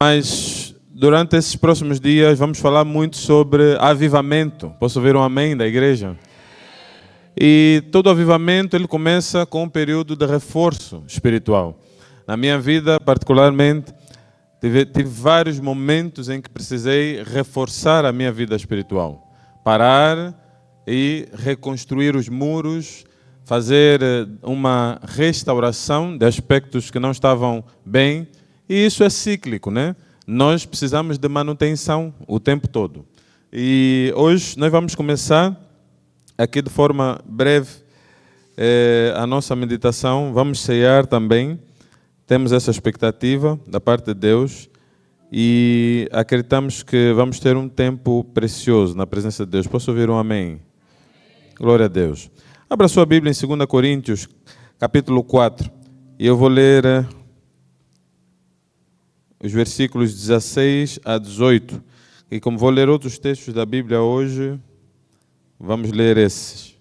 Mas durante esses próximos dias vamos falar muito sobre avivamento. Posso ouvir um amém da igreja? E todo avivamento ele começa com um período de reforço espiritual. Na minha vida, particularmente, tive vários momentos em que precisei reforçar a minha vida espiritual. Parar e reconstruir os muros, fazer uma restauração de aspectos que não estavam bem. E isso é cíclico, né? Nós precisamos de manutenção o tempo todo. E hoje nós vamos começar aqui de forma breve a nossa meditação. Vamos ceiar também. Temos essa expectativa da parte de Deus e acreditamos que vamos ter um tempo precioso na presença de Deus. Posso ouvir um amém? Glória a Deus. Abra sua Bíblia em 2 Coríntios, capítulo 4. E eu vou ler os versículos 16 a 18. E como vou ler outros textos da Bíblia hoje, vamos ler esses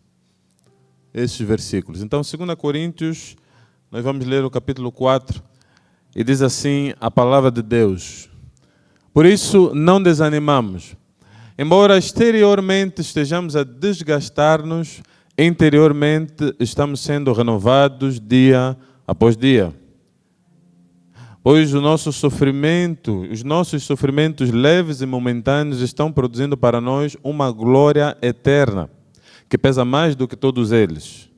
versículos. Então, 2 Coríntios, nós vamos ler o capítulo 4, e diz assim a palavra de Deus: Por isso não desanimamos. Embora exteriormente estejamos a desgastar-nos, interiormente estamos sendo renovados dia após dia. Pois os nossos sofrimentos leves e momentâneos estão produzindo para nós uma glória eterna, que pesa mais do que todos eles.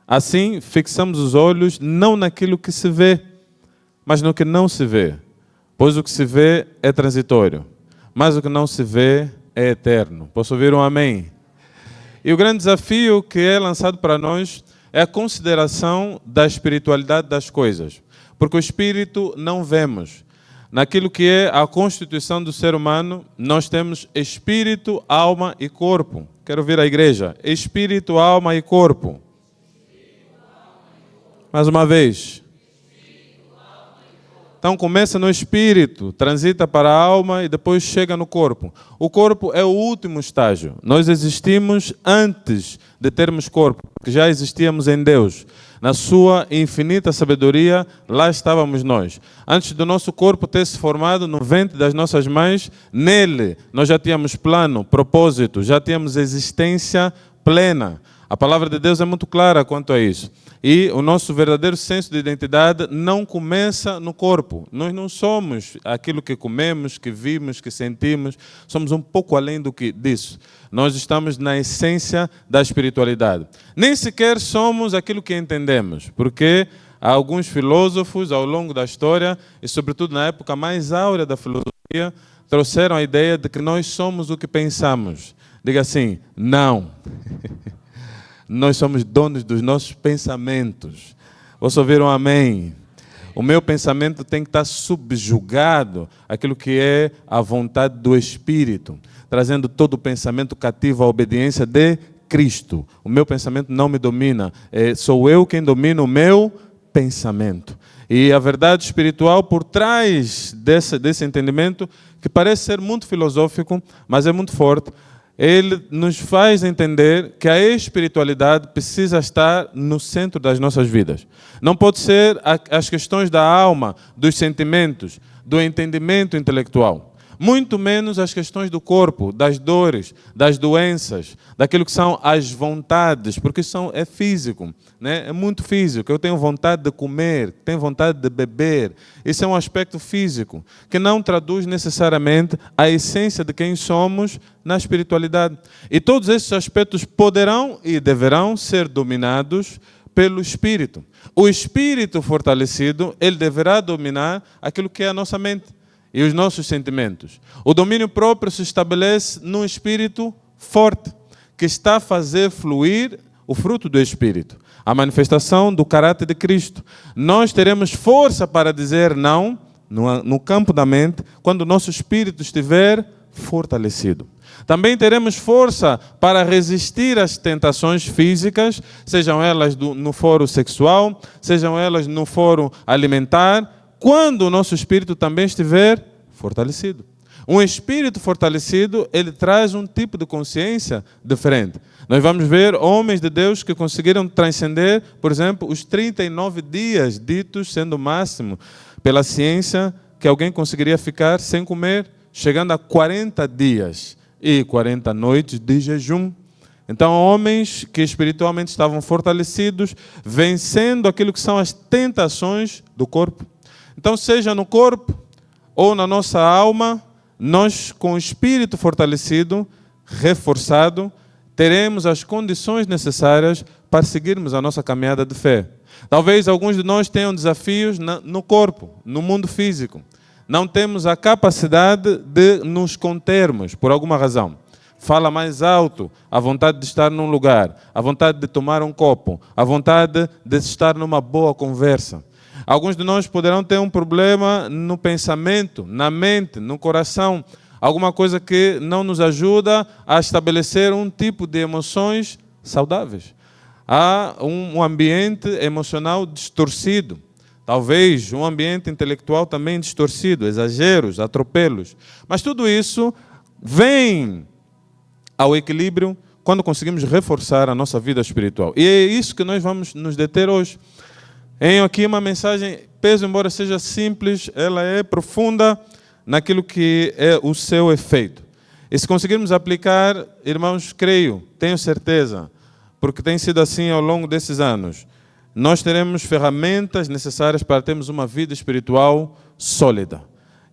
Assim, fixamos os olhos não naquilo que se vê, mas no que não se vê. Pois o que se vê é transitório, mas o que não se vê é eterno. Posso ouvir um amém? E o grande desafio que é lançado para nós é a consideração da espiritualidade das coisas. Porque o espírito não vemos. Naquilo que é a constituição do ser humano, nós temos espírito, alma e corpo. Quero ouvir a igreja. Espírito, alma e corpo. Mais uma vez. Então começa no espírito, transita para a alma e depois chega no corpo. O corpo é o último estágio. Nós existimos antes de termos corpo, porque já existíamos em Deus. Na sua infinita sabedoria, lá estávamos nós. Antes do nosso corpo ter se formado no ventre das nossas mães, nele nós já tínhamos plano, propósito, já tínhamos existência plena. A palavra de Deus é muito clara quanto a isso. E o nosso verdadeiro senso de identidade não começa no corpo. Nós não somos aquilo que comemos, que vimos, que sentimos. Somos um pouco além disso. Nós estamos na essência da espiritualidade. Nem sequer somos aquilo que entendemos, porque há alguns filósofos ao longo da história, e sobretudo na época mais áurea da filosofia, trouxeram a ideia de que nós somos o que pensamos. Diga assim, não. Nós somos donos dos nossos pensamentos. Posso ouvir um amém? O meu pensamento tem que estar subjugado àquilo que é a vontade do Espírito, trazendo todo o pensamento cativo à obediência de Cristo. O meu pensamento não me domina, sou eu quem domina o meu pensamento. E a verdade espiritual por trás desse entendimento, que parece ser muito filosófico, mas é muito forte, ele nos faz entender que a espiritualidade precisa estar no centro das nossas vidas. Não pode ser as questões da alma, dos sentimentos, do entendimento intelectual. Muito menos as questões do corpo, das dores, das doenças, daquilo que são as vontades, porque isso é físico, né? É muito físico. Eu tenho vontade de comer, tenho vontade de beber. Isso é um aspecto físico, que não traduz necessariamente a essência de quem somos na espiritualidade. E todos esses aspectos poderão e deverão ser dominados pelo Espírito. O Espírito fortalecido, ele deverá dominar aquilo que é a nossa mente e os nossos sentimentos. O domínio próprio se estabelece num espírito forte, que está a fazer fluir o fruto do Espírito, a manifestação do caráter de Cristo. Nós teremos força para dizer não no campo da mente, quando o nosso espírito estiver fortalecido. Também teremos força para resistir às tentações físicas, sejam elas no foro sexual, sejam elas no foro alimentar, quando o nosso espírito também estiver fortalecido. Um espírito fortalecido, ele traz um tipo de consciência diferente. Nós vamos ver homens de Deus que conseguiram transcender, por exemplo, os 39 dias ditos sendo o máximo pela ciência que alguém conseguiria ficar sem comer, chegando a 40 dias e 40 noites de jejum. Então, homens que espiritualmente estavam fortalecidos, vencendo aquilo que são as tentações do corpo. Então, seja no corpo ou na nossa alma, nós, com o espírito fortalecido, reforçado, teremos as condições necessárias para seguirmos a nossa caminhada de fé. Talvez alguns de nós tenham desafios no corpo, no mundo físico. Não temos a capacidade de nos contermos, por alguma razão. Fala mais alto, a vontade de estar num lugar, a vontade de tomar um copo, a vontade de estar numa boa conversa. Alguns de nós poderão ter um problema no pensamento, na mente, no coração, alguma coisa que não nos ajuda a estabelecer um tipo de emoções saudáveis. Há um ambiente emocional distorcido, talvez um ambiente intelectual também distorcido, exageros, atropelos. Mas tudo isso vem ao equilíbrio quando conseguimos reforçar a nossa vida espiritual. E é isso que nós vamos nos deter hoje. Aqui uma mensagem, peso, embora seja simples, ela é profunda naquilo que é o seu efeito. E se conseguirmos aplicar, irmãos, creio, tenho certeza, porque tem sido assim ao longo desses anos, nós teremos ferramentas necessárias para termos uma vida espiritual sólida,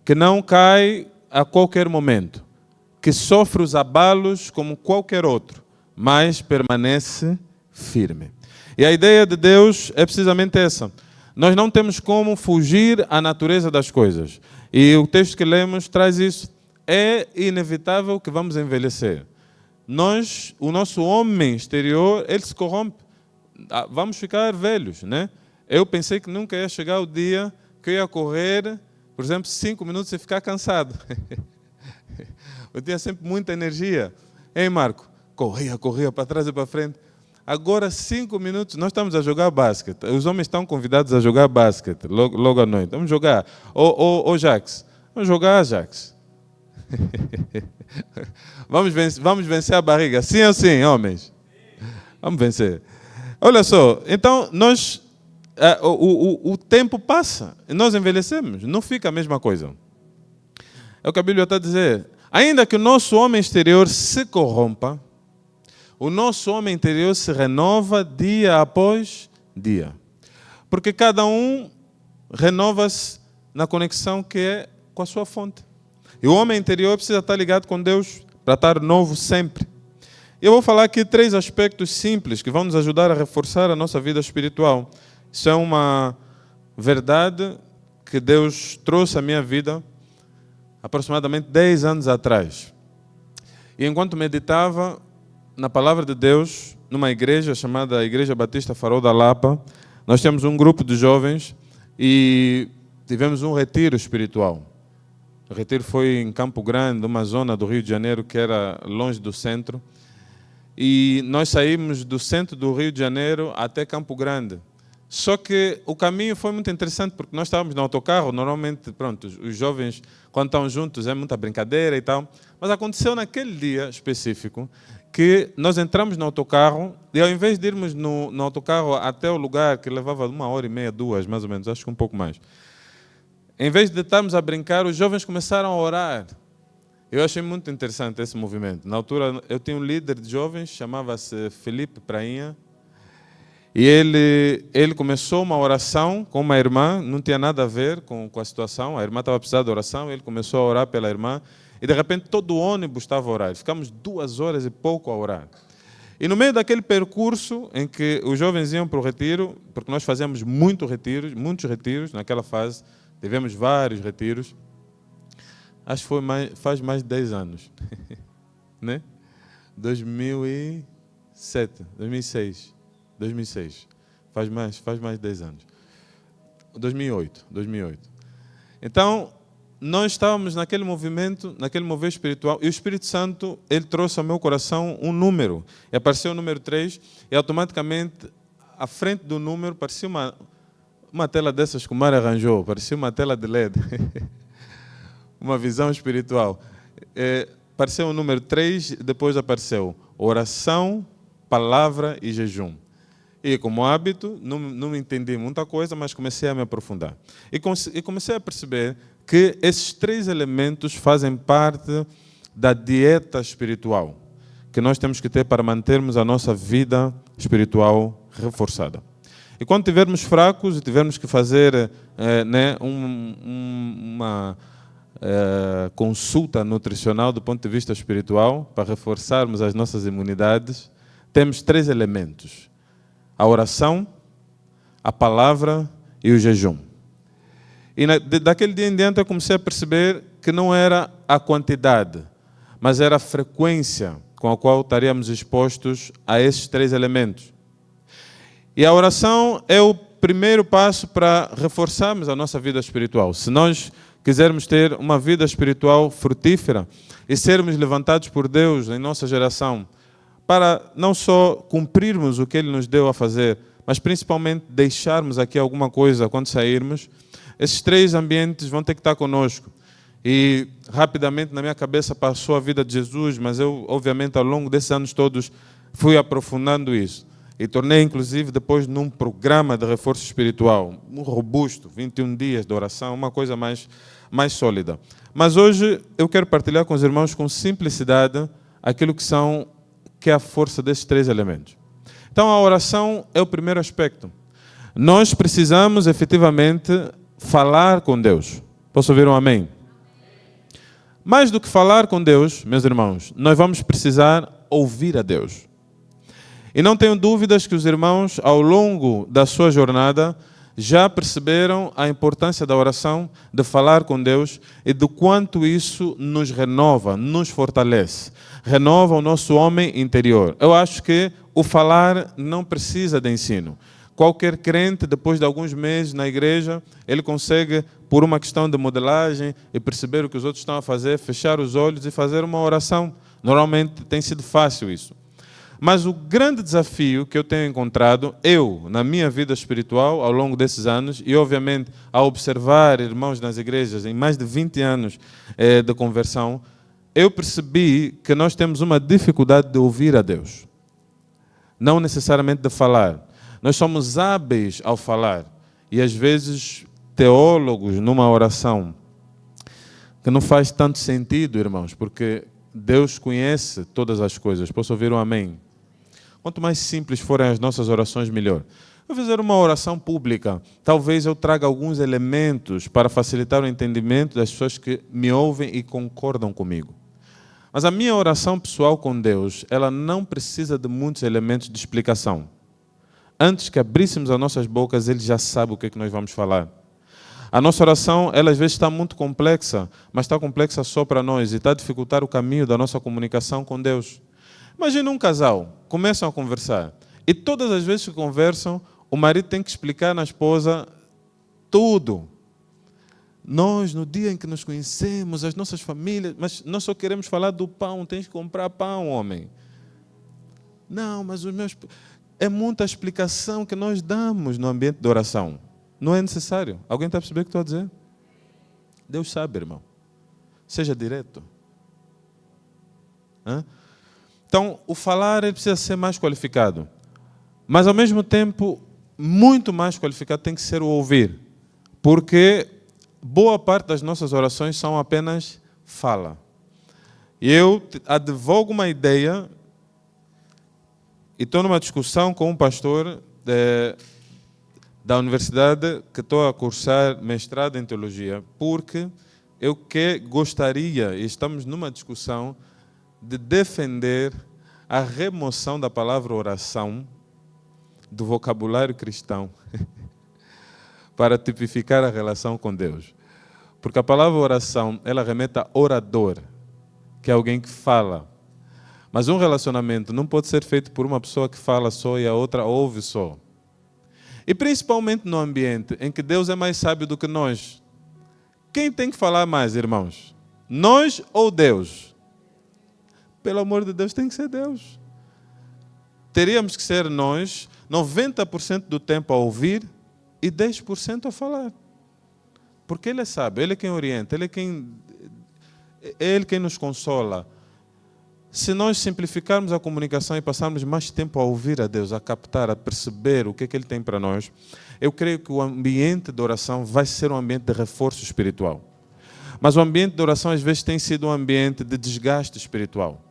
que não cai a qualquer momento, que sofre os abalos como qualquer outro, mas permanece firme. E a ideia de Deus é precisamente essa. Nós não temos como fugir à natureza das coisas. E o texto que lemos traz isso. É inevitável que vamos envelhecer. O nosso homem exterior, ele se corrompe. Vamos ficar velhos, né? Eu pensei que nunca ia chegar o dia que eu ia correr, por exemplo, 5 minutos e ficar cansado. Eu tinha sempre muita energia. Ei, Marco? Corria para trás e para frente. Agora, 5 minutos, nós estamos a jogar basquete. Os homens estão convidados a jogar basquete logo à noite. Vamos jogar. Ô Jax, vamos jogar, Jax. Vamos vencer a barriga. Sim ou sim, homens? Vamos vencer. Olha só, então, o tempo passa e nós envelhecemos. Não fica a mesma coisa. É o que a Bíblia está a dizer. Ainda que o nosso homem exterior se corrompa, o nosso homem interior se renova dia após dia. Porque cada um renova-se na conexão que é com a sua fonte. E o homem interior precisa estar ligado com Deus para estar novo sempre. Eu vou falar aqui 3 aspectos simples que vão nos ajudar a reforçar a nossa vida espiritual. Isso é uma verdade que Deus trouxe à minha vida aproximadamente 10 anos atrás. E enquanto meditava na palavra de Deus, numa igreja chamada Igreja Batista Farol da Lapa, nós temos um grupo de jovens e tivemos um retiro espiritual. O retiro foi em Campo Grande, uma zona do Rio de Janeiro que era longe do centro. E nós saímos do centro do Rio de Janeiro até Campo Grande. Só que o caminho foi muito interessante, porque nós estávamos no autocarro, normalmente, pronto, os jovens, quando estão juntos, é muita brincadeira e tal. Mas aconteceu naquele dia específico que nós entramos no autocarro e ao invés de irmos no autocarro até o lugar que levava 1h30, 2, mais ou menos, acho que um pouco mais. Em vez de estarmos a brincar, os jovens começaram a orar. Eu achei muito interessante esse movimento. Na altura, eu tinha um líder de jovens, chamava-se Felipe Prainha, e ele começou uma oração com uma irmã, não tinha nada a ver com a situação, a irmã estava precisando de oração, ele começou a orar pela irmã, e de repente todo o ônibus estava a orar. Ficamos 2 horas e pouco a orar. E no meio daquele percurso em que os jovens iam para o retiro, porque nós fazíamos muitos retiros naquela fase, tivemos vários retiros, acho que faz mais de 10 anos, né? 2007, 2006, faz mais de 10 anos. 2008. Então, nós estávamos naquele movimento, naquele mover espiritual, e o Espírito Santo, ele trouxe ao meu coração um número, e apareceu o número 3, e automaticamente, à frente do número, parecia uma tela dessas que o Mário arranjou, parecia uma tela de LED, uma visão espiritual. Apareceu o número 3, depois apareceu oração, palavra e jejum. E como hábito, não entendi muita coisa, mas comecei a me aprofundar. E comecei a perceber que esses 3 elementos fazem parte da dieta espiritual que nós temos que ter para mantermos a nossa vida espiritual reforçada. E quando estivermos fracos e tivermos que fazer uma consulta nutricional do ponto de vista espiritual, para reforçarmos as nossas imunidades, temos 3 elementos: a oração, a palavra e o jejum. E daquele dia em diante eu comecei a perceber que não era a quantidade, mas era a frequência com a qual estaríamos expostos a esses 3 elementos. E a oração é o primeiro passo para reforçarmos a nossa vida espiritual. Se nós quisermos ter uma vida espiritual frutífera e sermos levantados por Deus em nossa geração, para não só cumprirmos o que Ele nos deu a fazer, mas principalmente deixarmos aqui alguma coisa quando sairmos, esses 3 ambientes vão ter que estar conosco. E rapidamente na minha cabeça passou a vida de Jesus, mas eu, obviamente, ao longo desses anos todos, fui aprofundando isso. E tornei, inclusive, depois num programa de reforço espiritual, um robusto, 21 dias de oração, uma coisa mais sólida. Mas hoje eu quero partilhar com os irmãos com simplicidade aquilo que é a força desses 3 elementos. Então a oração é o primeiro aspecto. Nós precisamos efetivamente falar com Deus. Posso ouvir um amém? Mais do que falar com Deus, meus irmãos, nós vamos precisar ouvir a Deus. E não tenho dúvidas que os irmãos, ao longo da sua jornada, já perceberam a importância da oração, de falar com Deus e do quanto isso nos renova, nos fortalece. Renova o nosso homem interior. Eu acho que o falar não precisa de ensino. Qualquer crente, depois de alguns meses na igreja, ele consegue, por uma questão de modelagem e perceber o que os outros estão a fazer, fechar os olhos e fazer uma oração. Normalmente tem sido fácil isso. Mas o grande desafio que eu tenho encontrado, na minha vida espiritual, ao longo desses anos, e obviamente ao observar irmãos nas igrejas em mais de 20 anos de conversão, eu percebi que nós temos uma dificuldade de ouvir a Deus. Não necessariamente de falar. Nós somos hábeis ao falar. E às vezes, teólogos numa oração, que não faz tanto sentido, irmãos, porque Deus conhece todas as coisas. Posso ouvir um amém? Quanto mais simples forem as nossas orações, melhor. Vou fazer uma oração pública. Talvez eu traga alguns elementos para facilitar o entendimento das pessoas que me ouvem e concordam comigo. Mas a minha oração pessoal com Deus, ela não precisa de muitos elementos de explicação. Antes que abríssemos as nossas bocas, Ele já sabe o que é que nós vamos falar. A nossa oração, ela às vezes está muito complexa, mas está complexa só para nós e está a dificultar o caminho da nossa comunicação com Deus. Imagina um casal, começam a conversar e todas as vezes que conversam, o marido tem que explicar na esposa tudo. Nós, no dia em que nos conhecemos, as nossas famílias, mas nós só queremos falar do pão, tens que comprar pão, homem. Não, mas os meus... É muita explicação que nós damos no ambiente de oração. Não é necessário. Alguém está a perceber o que estou a dizer? Deus sabe, irmão. Seja direto. Então, o falar ele precisa ser mais qualificado. Mas, ao mesmo tempo, muito mais qualificado tem que ser o ouvir. Porque boa parte das nossas orações são apenas fala. E eu advogo uma ideia e estou numa discussão com um pastor da universidade que estou a cursar mestrado em teologia, porque eu gostaria, e estamos numa discussão, de defender a remoção da palavra oração do vocabulário cristão para tipificar a relação com Deus. Porque a palavra oração, ela remete a orador, que é alguém que fala. Mas um relacionamento não pode ser feito por uma pessoa que fala só e a outra ouve só. E principalmente no ambiente em que Deus é mais sábio do que nós. Quem tem que falar mais, irmãos? Nós ou Deus? Pelo amor de Deus, tem que ser Deus. Teríamos que ser nós, 90% do tempo a ouvir e 10% a falar. Porque Ele é sábio, Ele é quem orienta, Ele é quem nos consola. Se nós simplificarmos a comunicação e passarmos mais tempo a ouvir a Deus, a captar, a perceber o que é que Ele tem para nós, eu creio que o ambiente de oração vai ser um ambiente de reforço espiritual. Mas o ambiente de oração às vezes tem sido um ambiente de desgaste espiritual.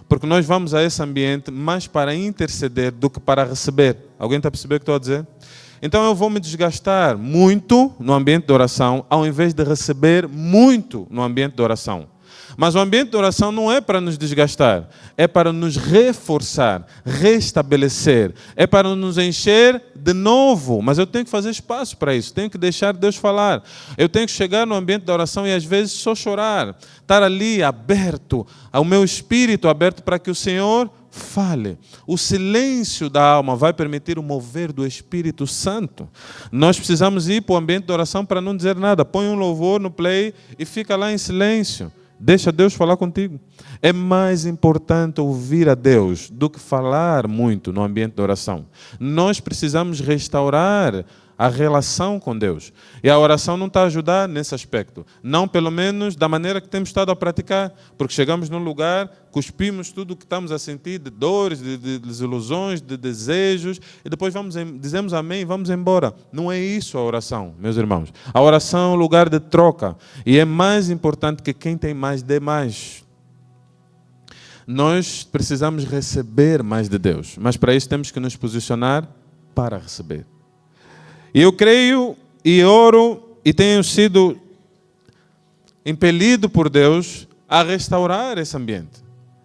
Porque nós vamos a esse ambiente mais para interceder do que para receber. Alguém está a perceber o que estou a dizer? Então eu vou me desgastar muito no ambiente de oração, ao invés de receber muito no ambiente de oração. Mas o ambiente de oração não é para nos desgastar, é para nos reforçar, restabelecer, é para nos encher de novo. Mas eu tenho que fazer espaço para isso, tenho que deixar Deus falar. Eu tenho que chegar no ambiente da oração e às vezes só chorar, estar ali aberto, ao meu espírito aberto para que o Senhor fale. O silêncio da alma vai permitir o mover do Espírito Santo. Nós precisamos ir para o ambiente de oração para não dizer nada. Põe um louvor no play e fica lá em silêncio. Deixa Deus falar contigo. É mais importante ouvir a Deus do que falar muito no ambiente de oração. Nós precisamos restaurar a relação com Deus. E a oração não está a ajudar nesse aspecto. Não, pelo menos, da maneira que temos estado a praticar. Porque chegamos num lugar, cuspimos tudo o que estamos a sentir, de dores, de desilusões, de desejos, e depois dizemos amém e vamos embora. Não é isso a oração, meus irmãos. A oração é um lugar de troca. E é mais importante que quem tem mais dê mais. Nós precisamos receber mais de Deus. Mas para isso temos que nos posicionar para receber. E eu creio e oro e tenho sido impelido por Deus a restaurar esse ambiente.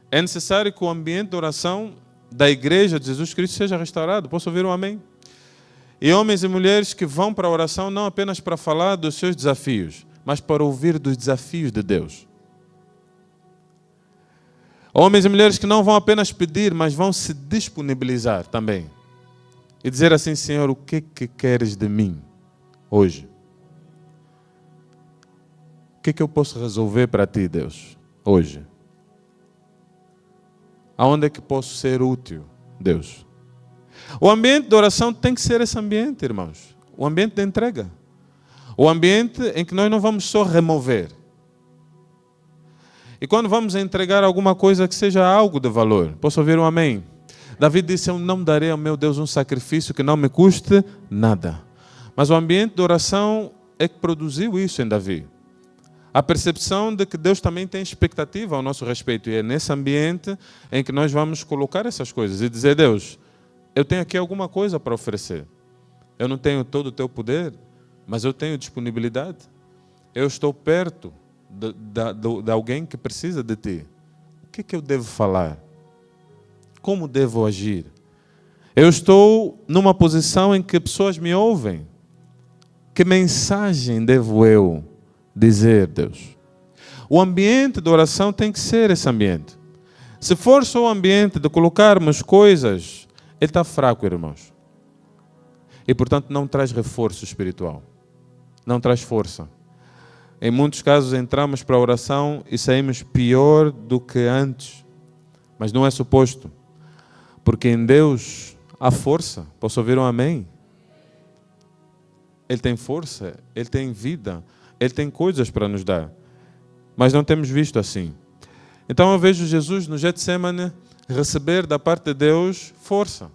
É necessário que o ambiente de oração da igreja de Jesus Cristo seja restaurado. Posso ouvir um amém? E homens e mulheres que vão para a oração não apenas para falar dos seus desafios, mas para ouvir dos desafios de Deus. Homens e mulheres que não vão apenas pedir, mas vão se disponibilizar também. E dizer assim: Senhor, o que queres de mim hoje? O que eu posso resolver para ti, Deus, hoje? Aonde é que posso ser útil, Deus? O ambiente de oração tem que ser esse ambiente, irmãos. O ambiente de entrega. O ambiente em que nós não vamos só remover. E quando vamos entregar alguma coisa que seja algo de valor, posso ouvir um amém? Davi disse: eu não darei ao meu Deus um sacrifício que não me custe nada. Mas o ambiente de oração é que produziu isso em Davi. A percepção de que Deus também tem expectativa ao nosso respeito. E é nesse ambiente em que nós vamos colocar essas coisas e dizer: Deus, eu tenho aqui alguma coisa para oferecer. Eu não tenho todo o teu poder, mas eu tenho disponibilidade. Eu estou perto de alguém que precisa de ti. O que eu devo falar? Como devo agir? Eu estou numa posição em que pessoas me ouvem. Que mensagem devo eu dizer, Deus? O ambiente de oração tem que ser esse ambiente. Se for só o ambiente de colocarmos coisas, ele está fraco, irmãos. E, portanto, não traz reforço espiritual. Não traz força. Em muitos casos entramos para a oração e saímos pior do que antes. Mas não é suposto. Porque em Deus há força. Posso ouvir um amém? Ele tem força, Ele tem vida, Ele tem coisas para nos dar. Mas não temos visto assim. Então eu vejo Jesus no Getsemane receber da parte de Deus força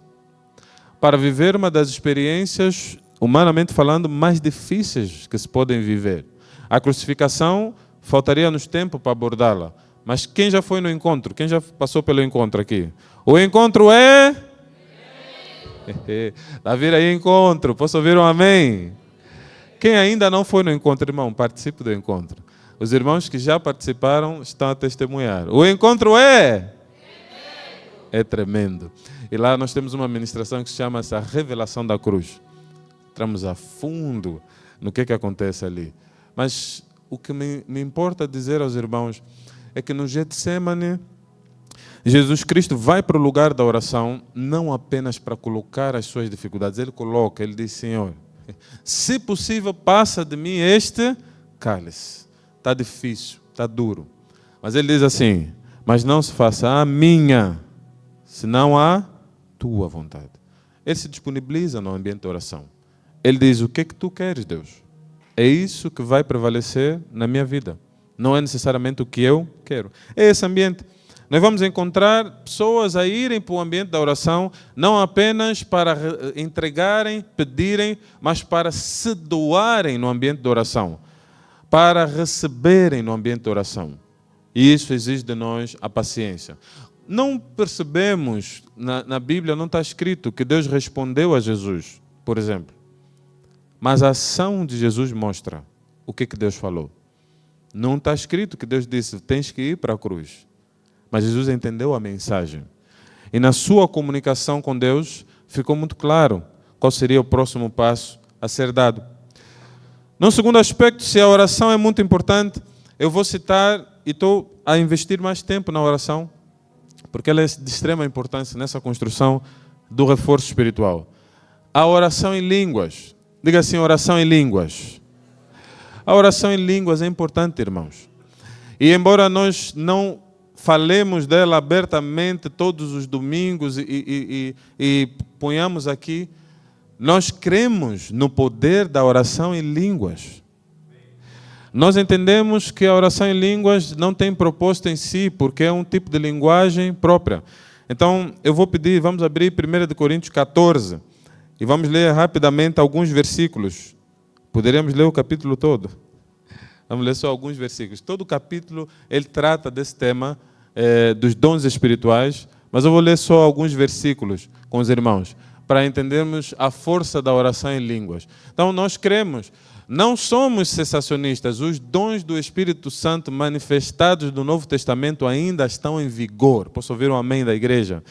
para viver uma das experiências, humanamente falando, mais difíceis que se podem viver. A crucificação, faltaria-nos tempo para abordá-la. Mas quem já foi no encontro? Quem já passou pelo encontro aqui? O encontro é... Está a vir aí encontro. Posso ouvir um amém? Quem ainda não foi no encontro, irmão, participe do encontro. Os irmãos que já participaram estão a testemunhar. O encontro é... É tremendo. E lá nós temos uma ministração que se chama a Revelação da Cruz. Entramos a fundo no que acontece ali. Mas o que me importa dizer aos irmãos é que no Getsemane, Jesus Cristo vai para o lugar da oração não apenas para colocar as suas dificuldades. Ele coloca, ele diz: Senhor, se possível, passa de mim este cálice. Está difícil, está duro. Mas ele diz assim: mas não se faça a minha, senão a tua vontade. Ele se disponibiliza no ambiente de oração. Ele diz: o que tu queres, Deus? É isso que vai prevalecer na minha vida. Não é necessariamente o que eu quero. É esse ambiente. Nós vamos encontrar pessoas a irem para o ambiente da oração, não apenas para entregarem, pedirem, mas para se doarem no ambiente da oração. para receberem no ambiente de oração. E isso exige de nós a paciência. Não percebemos, na Bíblia não está escrito que Deus respondeu a Jesus, por exemplo. Mas a ação de Jesus mostra o que Deus falou. Não está escrito que Deus disse, tens que ir para a cruz. Mas Jesus entendeu a mensagem. E na sua comunicação com Deus, ficou muito claro qual seria o próximo passo a ser dado. No segundo aspecto, se a oração é muito importante, eu vou citar, e estou a investir mais tempo na oração, porque ela é de extrema importância nessa construção do reforço espiritual. A oração em línguas. Diga assim, oração em línguas. A oração em línguas é importante, irmãos. E embora nós não falemos dela abertamente todos os domingos e ponhamos aqui, nós cremos no poder da oração em línguas. Nós entendemos que a oração em línguas não tem propósito em si, porque é um tipo de linguagem própria. Então, eu vou pedir, vamos abrir 1 Coríntios 14 e vamos ler rapidamente alguns versículos. Poderíamos ler o capítulo todo. Vamos ler só alguns versículos. Todo o capítulo, ele trata desse tema dos dons espirituais, mas eu vou ler só alguns versículos com os irmãos, para entendermos a força da oração em línguas. Então, nós cremos, não somos cessacionistas, os dons do Espírito Santo manifestados no Novo Testamento ainda estão em vigor. Posso ouvir um amém da igreja?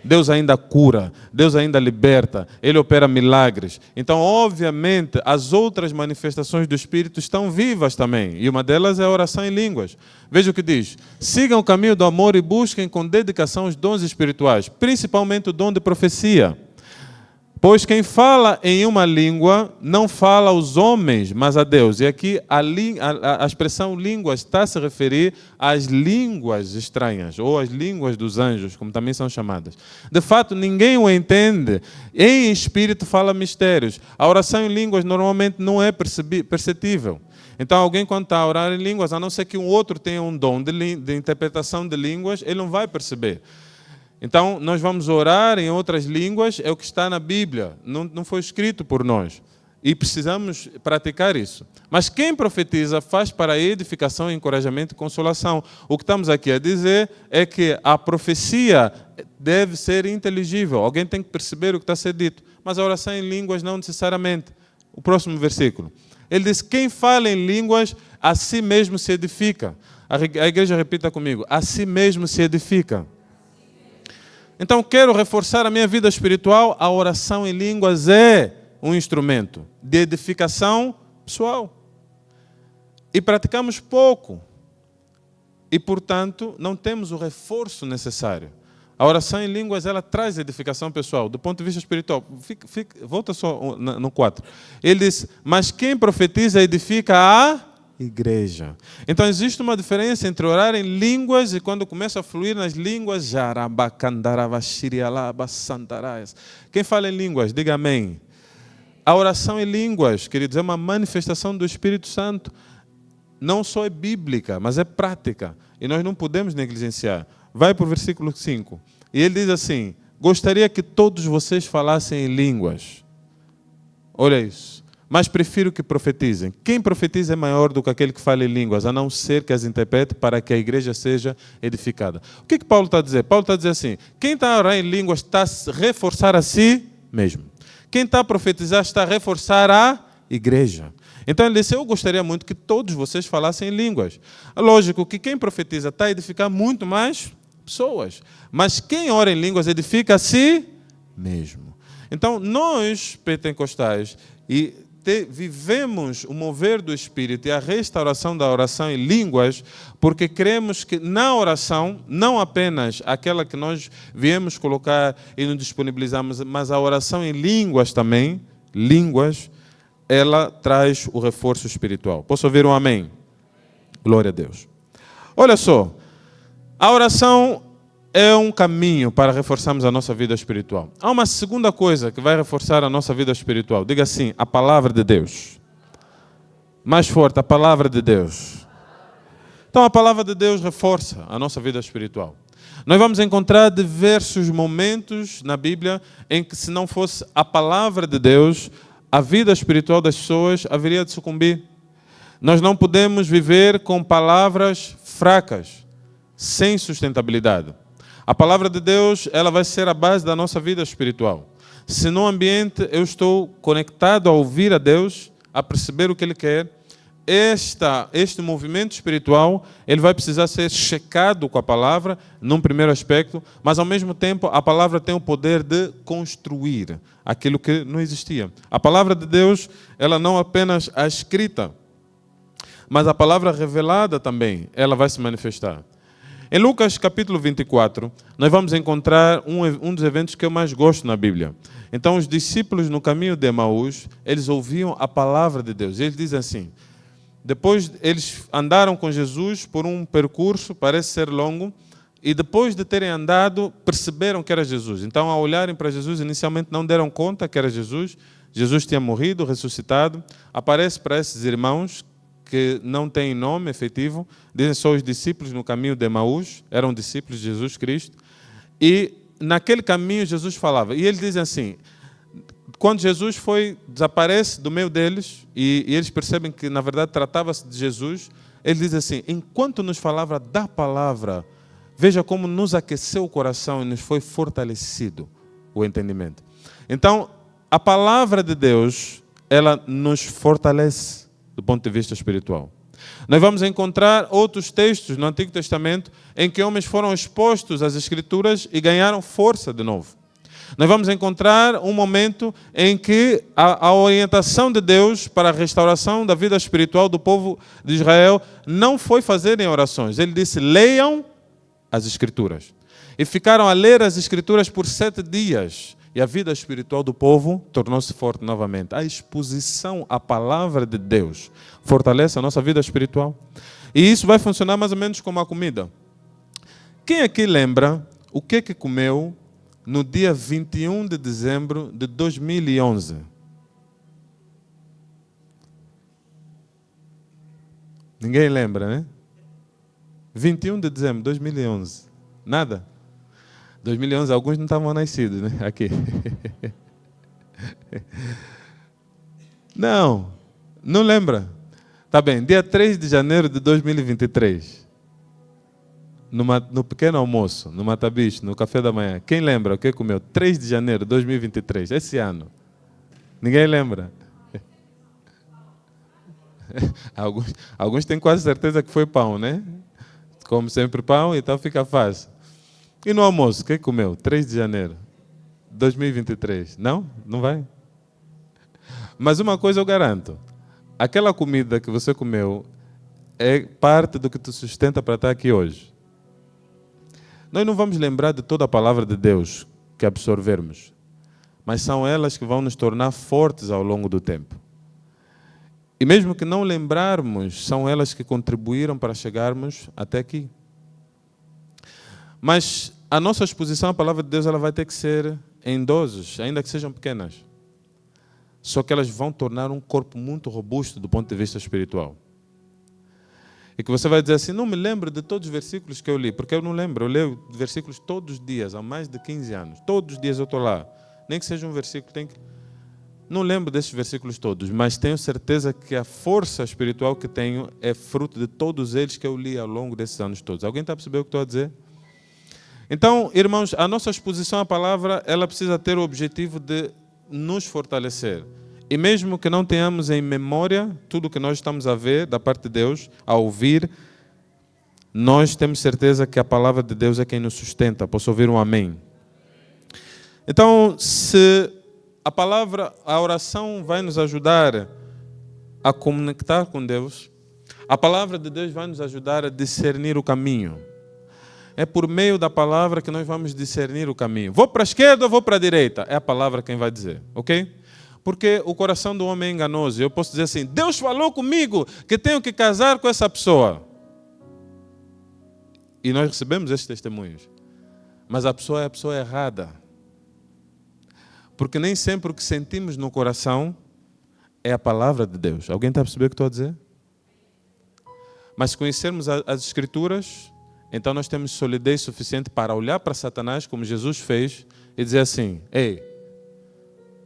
Deus ainda cura, Deus ainda liberta, Ele opera milagres. Então, obviamente, as outras manifestações do Espírito estão vivas também. E uma delas é a oração em línguas. Veja o que diz. Sigam o caminho do amor e busquem com dedicação os dons espirituais, principalmente o dom de profecia. Pois quem fala em uma língua não fala aos homens, mas a Deus. E aqui a expressão língua está a se referir às línguas estranhas, ou às línguas dos anjos, como também são chamadas. De fato, ninguém o entende. Em espírito fala mistérios. A oração em línguas normalmente não é perceptível. Então, alguém quando está a orar em línguas, a não ser que um outro tenha um dom de interpretação de línguas, ele não vai perceber. Então, nós vamos orar em outras línguas, é o que está na Bíblia, não foi escrito por nós. E precisamos praticar isso. Mas quem profetiza faz para edificação, encorajamento e consolação. O que estamos aqui a dizer é que a profecia deve ser inteligível. Alguém tem que perceber o que está a ser dito. Mas a oração em línguas não necessariamente. O próximo versículo. Ele diz, quem fala em línguas, a si mesmo se edifica. A igreja repita comigo, a si mesmo se edifica. Então, quero reforçar a minha vida espiritual, a oração em línguas é um instrumento de edificação pessoal. E praticamos pouco. E, portanto, não temos o reforço necessário. A oração em línguas, ela traz edificação pessoal, do ponto de vista espiritual. Volta só no 4. Ele diz, mas quem profetiza edifica a igreja. Então, existe uma diferença entre orar em línguas e quando começa a fluir nas línguas, quem fala em línguas, diga amém. A oração em línguas, queridos, é uma manifestação do Espírito Santo. Não só é bíblica, mas é prática. E nós não podemos negligenciar. Vai para o versículo 5. E ele diz assim, gostaria que todos vocês falassem em línguas. Olha isso. Mas prefiro que profetizem. Quem profetiza é maior do que aquele que fala em línguas, a não ser que as interprete para que a igreja seja edificada. O que Paulo está a dizer? Paulo está a dizer assim, quem está a orar em línguas está a reforçar a si mesmo. Quem está a profetizar está a reforçar a igreja. Então ele disse, eu gostaria muito que todos vocês falassem em línguas. Lógico que quem profetiza está a edificar muito mais pessoas. Mas quem ora em línguas edifica a si mesmo. Então nós, pentecostais, vivemos o mover do Espírito e a restauração da oração em línguas, porque cremos que na oração, não apenas aquela que nós viemos colocar e nos disponibilizamos, mas a oração em línguas também, ela traz o reforço espiritual. Posso ouvir um amém? Glória a Deus. Olha só, a oração é um caminho para reforçarmos a nossa vida espiritual. Há uma segunda coisa que vai reforçar a nossa vida espiritual. Diga assim, a palavra de Deus. Mais forte, a palavra de Deus. Então, a palavra de Deus reforça a nossa vida espiritual. Nós vamos encontrar diversos momentos na Bíblia em que, se não fosse a palavra de Deus, a vida espiritual das pessoas haveria de sucumbir. Nós não podemos viver com palavras fracas, sem sustentabilidade. A palavra de Deus, ela vai ser a base da nossa vida espiritual. Se no ambiente eu estou conectado a ouvir a Deus, a perceber o que Ele quer, este movimento espiritual, ele vai precisar ser checado com a palavra, num primeiro aspecto, mas ao mesmo tempo a palavra tem o poder de construir aquilo que não existia. A palavra de Deus, ela não apenas a escrita, mas a palavra revelada também, ela vai se manifestar. Em Lucas capítulo 24, nós vamos encontrar um dos eventos que eu mais gosto na Bíblia. Então os discípulos no caminho de Emaús, eles ouviam a palavra de Deus. Eles dizem assim, depois eles andaram com Jesus por um percurso, parece ser longo, e depois de terem andado, perceberam que era Jesus. Então, ao olharem para Jesus, inicialmente não deram conta que era Jesus. Jesus tinha morrido, ressuscitado. Aparece para esses irmãos, que não têm nome efetivo, dizem só os discípulos no caminho de Emaús, eram discípulos de Jesus Cristo. E naquele caminho Jesus falava. E eles dizem assim, quando Jesus desaparece do meio deles, e eles percebem que na verdade tratava-se de Jesus, ele diz assim, enquanto nos falava da palavra, veja como nos aqueceu o coração e nos foi fortalecido o entendimento. Então, a palavra de Deus, ela nos fortalece do ponto de vista espiritual. Nós vamos encontrar outros textos no Antigo Testamento em que homens foram expostos às Escrituras e ganharam força de novo. Nós vamos encontrar um momento em que a orientação de Deus para a restauração da vida espiritual do povo de Israel não foi fazerem orações. Ele disse, leiam as Escrituras. E ficaram a ler as Escrituras por 7 dias. E a vida espiritual do povo tornou-se forte novamente. A exposição à palavra de Deus fortalece a nossa vida espiritual. E isso vai funcionar mais ou menos como a comida. Quem aqui lembra o que comeu no dia 21 de dezembro de 2011? Ninguém lembra, né? 21 de dezembro de 2011. Nada? 2011, alguns não estavam nascidos, né? Aqui. Não lembra. Tá bem, dia 3 de janeiro de 2023. No pequeno almoço, no Matabicho, no café da manhã. Quem lembra o que comeu? 3 de janeiro de 2023, esse ano. Ninguém lembra? Alguns têm quase certeza que foi pão, né? Como sempre pão, então fica fácil. E no almoço, o que comeu? 3 de janeiro de 2023. Não? Não vai? Mas uma coisa eu garanto. Aquela comida que você comeu é parte do que te sustenta para estar aqui hoje. Nós não vamos lembrar de toda a palavra de Deus que absorvermos, mas são elas que vão nos tornar fortes ao longo do tempo. E mesmo que não lembrarmos, são elas que contribuíram para chegarmos até aqui. Mas a nossa exposição à palavra de Deus, ela vai ter que ser em doses, ainda que sejam pequenas. Só que elas vão tornar um corpo muito robusto do ponto de vista espiritual. E que você vai dizer assim, não me lembro de todos os versículos que eu li, porque eu não lembro, eu leio versículos todos os dias, há mais de 15 anos. Todos os dias eu estou lá. Nem que seja um versículo, não lembro desses versículos todos, mas tenho certeza que a força espiritual que tenho é fruto de todos eles que eu li ao longo desses anos todos. Alguém está a perceber o que estou a dizer? Então, irmãos, a nossa exposição à palavra, ela precisa ter o objetivo de nos fortalecer. E mesmo que não tenhamos em memória tudo o que nós estamos a ver da parte de Deus, a ouvir, nós temos certeza que a palavra de Deus é quem nos sustenta. Posso ouvir um amém? Então, se a oração vai nos ajudar a conectar com Deus, a palavra de Deus vai nos ajudar a discernir o caminho. É por meio da palavra que nós vamos discernir o caminho. Vou para a esquerda ou vou para a direita? É a palavra quem vai dizer, ok? Porque o coração do homem é enganoso. Eu posso dizer assim, Deus falou comigo que tenho que casar com essa pessoa. E nós recebemos esses testemunhos. Mas a pessoa é a pessoa errada. Porque nem sempre o que sentimos no coração é a palavra de Deus. Alguém está a perceber o que estou a dizer? Mas se conhecermos as Escrituras, então nós temos solidez suficiente para olhar para Satanás, como Jesus fez, e dizer assim, ei,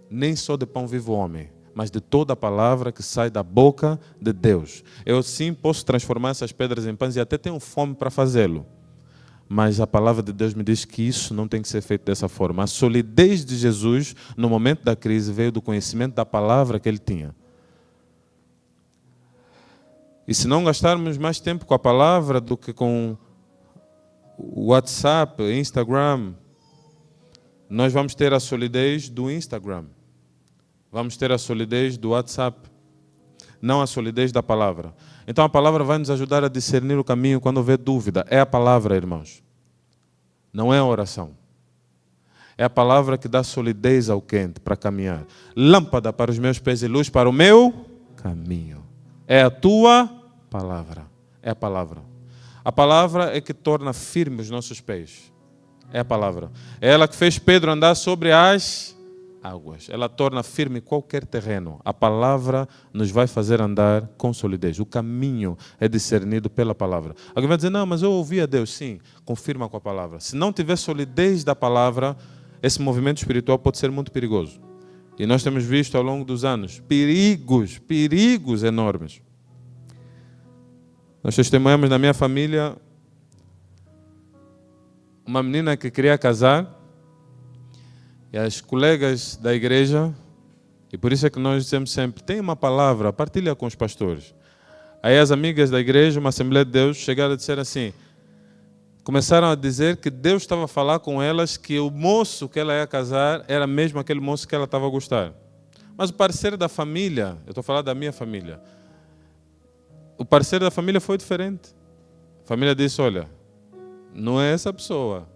nem só de pão vive o homem, mas de toda a palavra que sai da boca de Deus. Eu sim posso transformar essas pedras em pães e até tenho fome para fazê-lo. Mas a palavra de Deus me diz que isso não tem que ser feito dessa forma. A solidez de Jesus, no momento da crise, veio do conhecimento da palavra que ele tinha. E se não gastarmos mais tempo com a palavra do que com o WhatsApp, Instagram, nós vamos ter a solidez do Instagram. Vamos ter a solidez do WhatsApp, não a solidez da palavra. Então a palavra vai nos ajudar a discernir o caminho quando houver dúvida. É a palavra, irmãos. Não é a oração. É a palavra que dá solidez ao quente para caminhar. Lâmpada para os meus pés e luz para o meu caminho. É a tua palavra. É a palavra. A palavra é que torna firmes os nossos pés. É a palavra. É ela que fez Pedro andar sobre as águas. Ela torna firme qualquer terreno. A palavra nos vai fazer andar com solidez. O caminho é discernido pela palavra. Alguém vai dizer, não, mas eu ouvi a Deus. Sim, confirma com a palavra. Se não tiver solidez da palavra, esse movimento espiritual pode ser muito perigoso. E nós temos visto ao longo dos anos perigos enormes. Nós testemunhamos na minha família uma menina que queria casar e as colegas da igreja, e por isso é que nós dizemos sempre, tem uma palavra, partilha com os pastores. Aí as amigas da igreja, uma Assembleia de Deus, chegaram a dizer assim, começaram a dizer que Deus estava a falar com elas que o moço que ela ia casar era mesmo aquele moço que ela estava a gostar. Mas o parceiro da família, eu estou falando da minha família, o parceiro da família foi diferente. A família disse, olha, não é essa pessoa.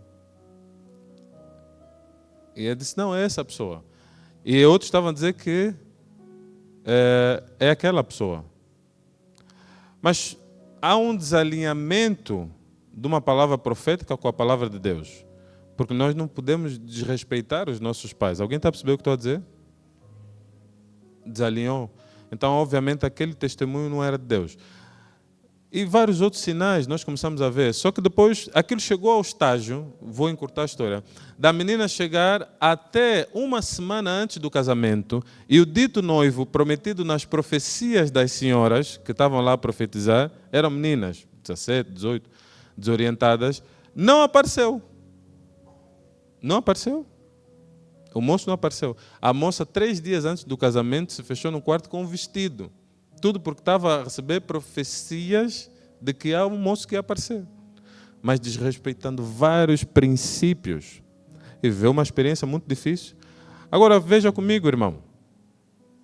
E ele disse, não, é essa pessoa. E outros estavam a dizer que é aquela pessoa. Mas há um desalinhamento de uma palavra profética com a palavra de Deus. Porque nós não podemos desrespeitar os nossos pais. Alguém está a perceber o que estou a dizer? Desalinhou. Então, obviamente, aquele testemunho não era de Deus. E vários outros sinais nós começamos a ver. Só que depois, aquilo chegou ao estágio, vou encurtar a história, da menina chegar até uma semana antes do casamento e o dito noivo, prometido nas profecias das senhoras que estavam lá a profetizar, eram meninas, 17, 18, desorientadas, não apareceu. Não apareceu. O moço não apareceu. A moça, 3 dias antes do casamento, se fechou no quarto com um vestido. Tudo porque estava a receber profecias de que há um moço que ia aparecer. Mas desrespeitando vários princípios. E viveu uma experiência muito difícil. Agora veja comigo, irmão.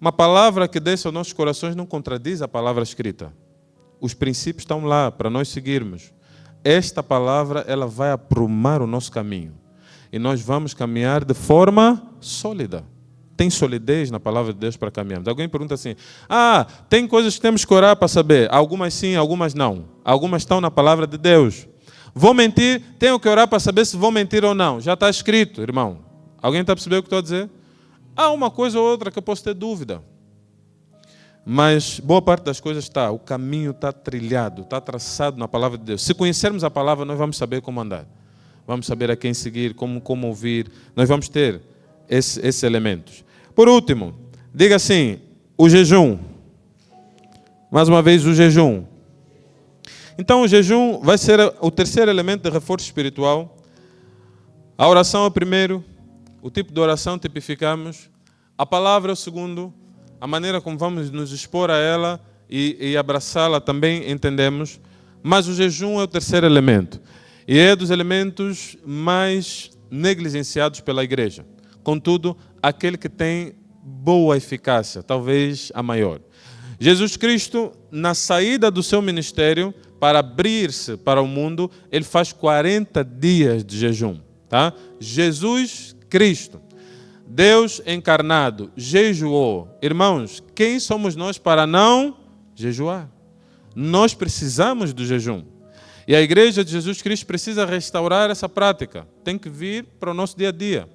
Uma palavra que desce aos nossos corações não contradiz a palavra escrita. Os princípios estão lá para nós seguirmos. Esta palavra, ela vai aprumar o nosso caminho. E nós vamos caminhar de forma sólida. Tem solidez na palavra de Deus para caminharmos. Alguém pergunta assim, tem coisas que temos que orar para saber. Algumas sim, algumas não. Algumas estão na palavra de Deus. Vou mentir, tenho que orar para saber se vou mentir ou não. Já está escrito, irmão. Alguém está a perceber o que estou a dizer? Há uma coisa ou outra que eu posso ter dúvida. Mas boa parte das coisas está, o caminho está trilhado, está traçado na palavra de Deus. Se conhecermos a palavra, nós vamos saber como andar. Vamos saber a quem seguir, como ouvir. Nós vamos ter esses elementos. Por último, diga assim, o jejum. Mais uma vez, o jejum. Então, o jejum vai ser o terceiro elemento de reforço espiritual. A oração é o primeiro. O tipo de oração tipificamos. A palavra é o segundo. A maneira como vamos nos expor a ela e abraçá-la também entendemos. Mas o jejum é o terceiro elemento. E é dos elementos mais negligenciados pela igreja. Contudo, aquele que tem boa eficácia, talvez a maior. Jesus Cristo, na saída do seu ministério, para abrir-se para o mundo, ele faz 40 dias de jejum. Tá? Jesus Cristo, Deus encarnado, jejuou. Irmãos, quem somos nós para não jejuar? Nós precisamos do jejum. E a igreja de Jesus Cristo precisa restaurar essa prática. Tem que vir para o nosso dia a dia.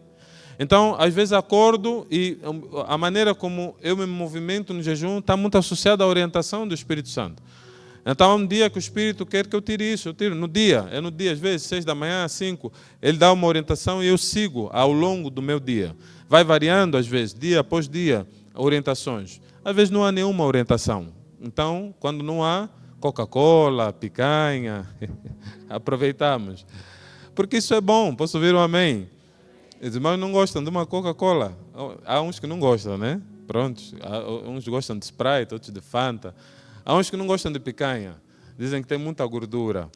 Então, às vezes acordo e a maneira como eu me movimento no jejum está muito associada à orientação do Espírito Santo. Então, há um dia que o Espírito quer que eu tire isso, eu tiro no dia. É no dia, às vezes, 6 da manhã, 5. Ele dá uma orientação e eu sigo ao longo do meu dia. Vai variando, às vezes, dia após dia. orientações. Às vezes não há nenhuma orientação. Então, quando não há, Coca-Cola, picanha, aproveitamos. Porque isso é bom, posso ouvir um amém? Os irmãos não gostam de uma Coca-Cola. Há uns que não gostam, né? Prontos. Uns gostam de Sprite, outros de Fanta. Há uns que não gostam de picanha. Dizem que tem muita gordura.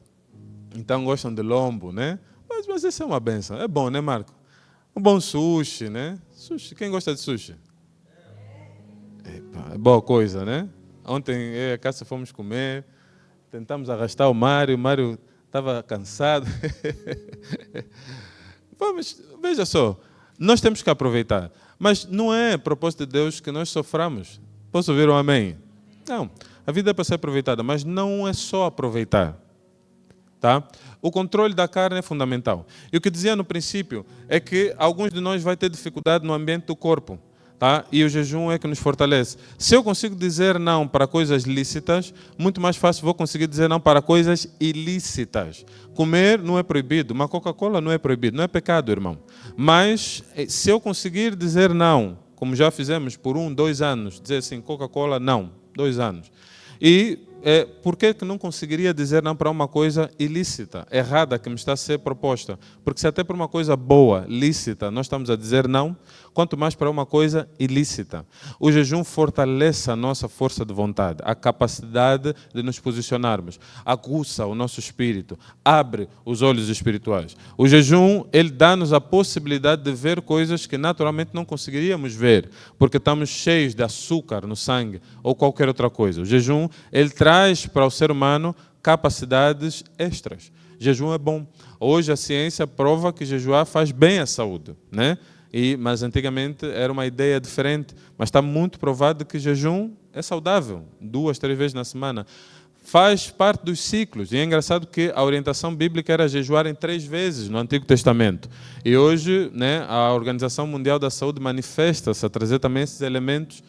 Então gostam de lombo, né? Mas isso é uma benção. É bom, né, Marco? Um bom sushi, né? Sushi. Quem gosta de sushi? Epa, é boa coisa, né? Ontem eu e a Cássia fomos comer. Tentamos arrastar o Mário estava cansado. Vamos, veja só, nós temos que aproveitar. Mas não é propósito de Deus que nós soframos. Posso ouvir um amém? Não, a vida é para ser aproveitada, mas não é só aproveitar. Tá? O controle da carne é fundamental. E o que dizia no princípio é que alguns de nós vão ter dificuldade no ambiente do corpo. Tá? E o jejum é que nos fortalece. Se eu consigo dizer não para coisas lícitas, muito mais fácil vou conseguir dizer não para coisas ilícitas. Comer não é proibido, uma Coca-Cola não é proibido, não é pecado, irmão. Mas se eu conseguir dizer não, como já fizemos por 1, 2 anos, dizer assim, Coca-Cola não, 2 anos. E por que não conseguiria dizer não para uma coisa ilícita, errada, que me está a ser proposta? Porque se até para uma coisa boa, lícita, nós estamos a dizer não, quanto mais para uma coisa ilícita. O jejum fortalece a nossa força de vontade, a capacidade de nos posicionarmos, aguça o nosso espírito, abre os olhos espirituais. O jejum, ele dá-nos a possibilidade de ver coisas que naturalmente não conseguiríamos ver, porque estamos cheios de açúcar no sangue ou qualquer outra coisa. O jejum, ele traz para o ser humano capacidades extras. Jejum é bom. Hoje a ciência prova que jejuar faz bem à saúde, né? Mas antigamente era uma ideia diferente. Mas está muito provado que jejum é saudável, 2, 3 vezes na semana. Faz parte dos ciclos. E é engraçado que a orientação bíblica era jejuar em 3 vezes no Antigo Testamento. E hoje, né, a Organização Mundial da Saúde manifesta-se a trazer também esses elementos,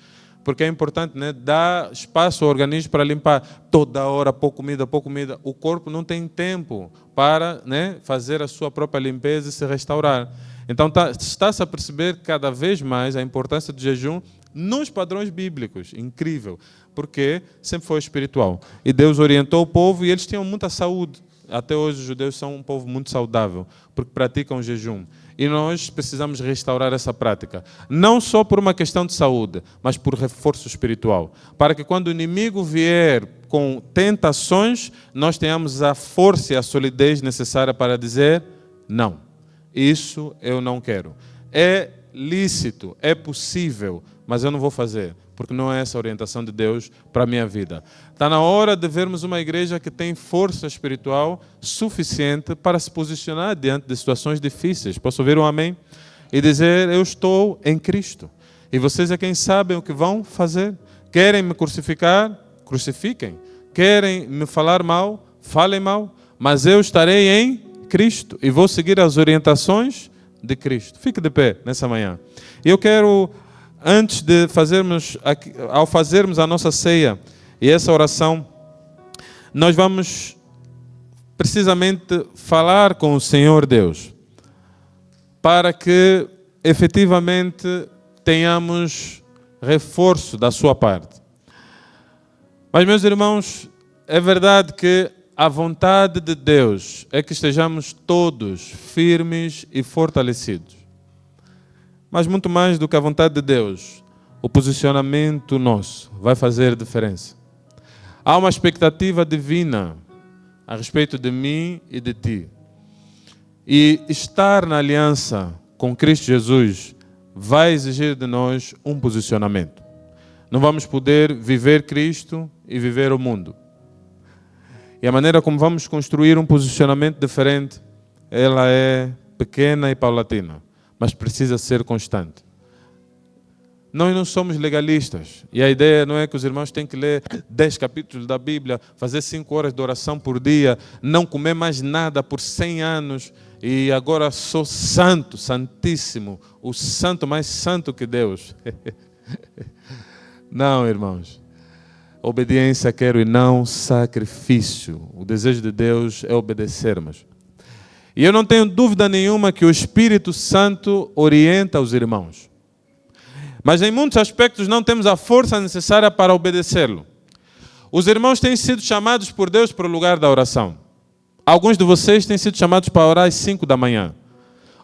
porque é importante, né, dar espaço ao organismo para limpar. Toda hora, pouco comida. O corpo não tem tempo para, né, fazer a sua própria limpeza e se restaurar. Então está-se a perceber cada vez mais a importância do jejum nos padrões bíblicos. Incrível, porque sempre foi espiritual. E Deus orientou o povo e eles tinham muita saúde. Até hoje os judeus são um povo muito saudável, porque praticam jejum. E nós precisamos restaurar essa prática. Não só por uma questão de saúde, mas por reforço espiritual. Para que quando o inimigo vier com tentações, nós tenhamos a força e a solidez necessária para dizer não. Isso eu não quero. É lícito, é possível, mas eu não vou fazer, porque não é essa a orientação de Deus para a minha vida. Está na hora de vermos uma igreja que tem força espiritual suficiente para se posicionar diante de situações difíceis. Posso ouvir um amém? E dizer, eu estou em Cristo. E vocês é quem sabem o que vão fazer. Querem me crucificar? Crucifiquem. Querem me falar mal? Falem mal. Mas eu estarei em Cristo e vou seguir as orientações de Cristo. Fique de pé nessa manhã. E eu quero, antes de ao fazermos a nossa ceia e essa oração, nós vamos precisamente falar com o Senhor Deus para que efetivamente tenhamos reforço da sua parte. Mas, meus irmãos, é verdade que a vontade de Deus é que estejamos todos firmes e fortalecidos. Mas muito mais do que a vontade de Deus, o posicionamento nosso vai fazer diferença. Há uma expectativa divina a respeito de mim e de ti. E estar na aliança com Cristo Jesus vai exigir de nós um posicionamento. Não vamos poder viver Cristo e viver o mundo. E a maneira como vamos construir um posicionamento diferente, ela é pequena e paulatina, mas precisa ser constante. Nós não somos legalistas. E a ideia não é que os irmãos têm que ler 10 capítulos da Bíblia, fazer 5 horas de oração por dia, não comer mais nada por 100 anos e agora sou santo, santíssimo, o santo mais santo que Deus. Não, irmãos. Obediência quero e não sacrifício. O desejo de Deus é obedecermos. E eu não tenho dúvida nenhuma que o Espírito Santo orienta os irmãos. mas em muitos aspectos não temos a força necessária para obedecê-lo. Os irmãos têm sido chamados por Deus para o lugar da oração. Alguns de vocês têm sido chamados para orar às 5 da manhã.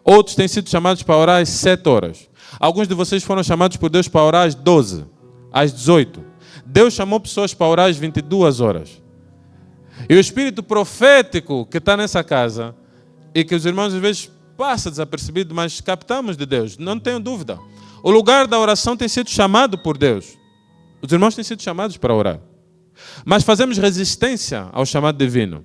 Outros têm sido chamados para orar às 7 horas. Alguns de vocês foram chamados por Deus para orar às 12, às 18. Deus chamou pessoas para orar às 22 horas. E o espírito profético que está nessa casa, e que os irmãos às vezes passam desapercebido, mas captamos de Deus, não tenho dúvida. O lugar da oração tem sido chamado por Deus. Os irmãos têm sido chamados para orar. Mas fazemos resistência ao chamado divino.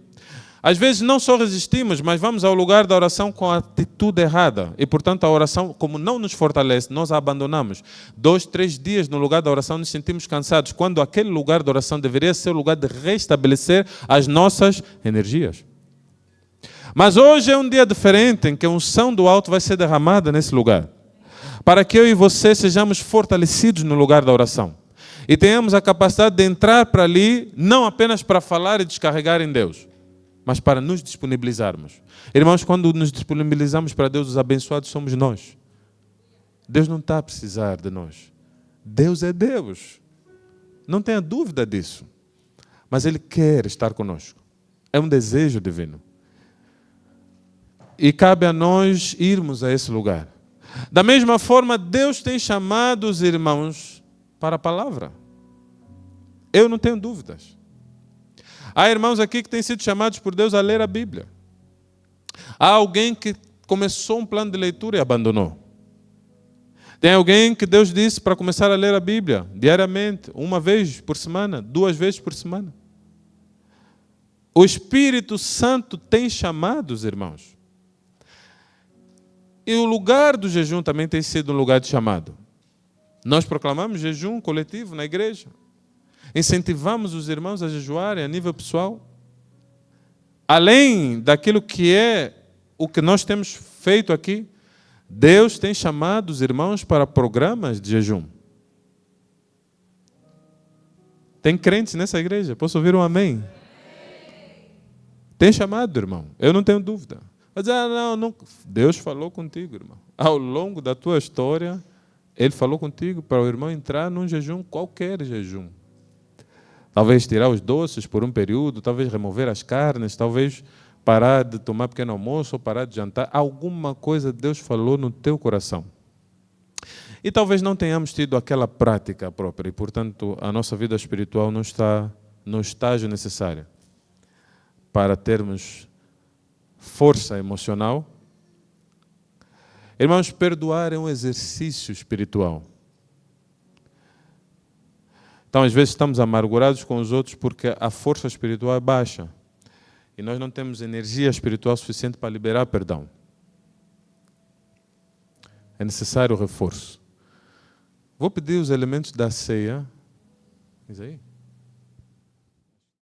Às vezes não só resistimos, mas vamos ao lugar da oração com a atitude errada. E, portanto, a oração, como não nos fortalece, nós a abandonamos. 2, 3 dias no lugar da oração nos sentimos cansados, quando aquele lugar da oração deveria ser o lugar de restabelecer as nossas energias. Mas hoje é um dia diferente, em que a unção do alto vai ser derramada nesse lugar, para que eu e você sejamos fortalecidos no lugar da oração. E tenhamos a capacidade de entrar para ali, não apenas para falar e descarregar em Deus, mas para nos disponibilizarmos. Irmãos, quando nos disponibilizamos para Deus, os abençoados somos nós. Deus não está a precisar de nós. Deus é Deus. Não tenha dúvida disso. Mas Ele quer estar conosco. É um desejo divino. E cabe a nós irmos a esse lugar. Da mesma forma, Deus tem chamado os irmãos para a palavra. Eu não tenho dúvidas. Há irmãos aqui que têm sido chamados por Deus a ler a Bíblia. Há alguém que começou um plano de leitura e abandonou. Tem alguém que Deus disse para começar a ler a Bíblia diariamente, 1 vez por semana, 2 vezes por semana. O Espírito Santo tem chamado os irmãos. E o lugar do jejum também tem sido um lugar de chamado. Nós proclamamos jejum coletivo na igreja. Incentivamos os irmãos a jejuarem a nível pessoal. Além daquilo que é o que nós temos feito aqui, Deus tem chamado os irmãos para programas de jejum. Tem crentes nessa igreja? Posso ouvir um amém? Tem chamado, irmão. Eu não tenho dúvida. Mas não. Deus falou contigo, irmão. Ao longo da tua história, Ele falou contigo para o irmão entrar num jejum, qualquer jejum. Talvez tirar os doces por um período, talvez remover as carnes, talvez parar de tomar pequeno almoço ou parar de jantar. Alguma coisa Deus falou no teu coração. E talvez não tenhamos tido aquela prática própria e, portanto, a nossa vida espiritual não está no estágio necessário para termos força emocional. Irmãos, perdoar é um exercício espiritual. Então, às vezes, estamos amargurados com os outros porque a força espiritual é baixa. E nós não temos energia espiritual suficiente para liberar perdão. É necessário reforço. Vou pedir os elementos da ceia. Diz aí.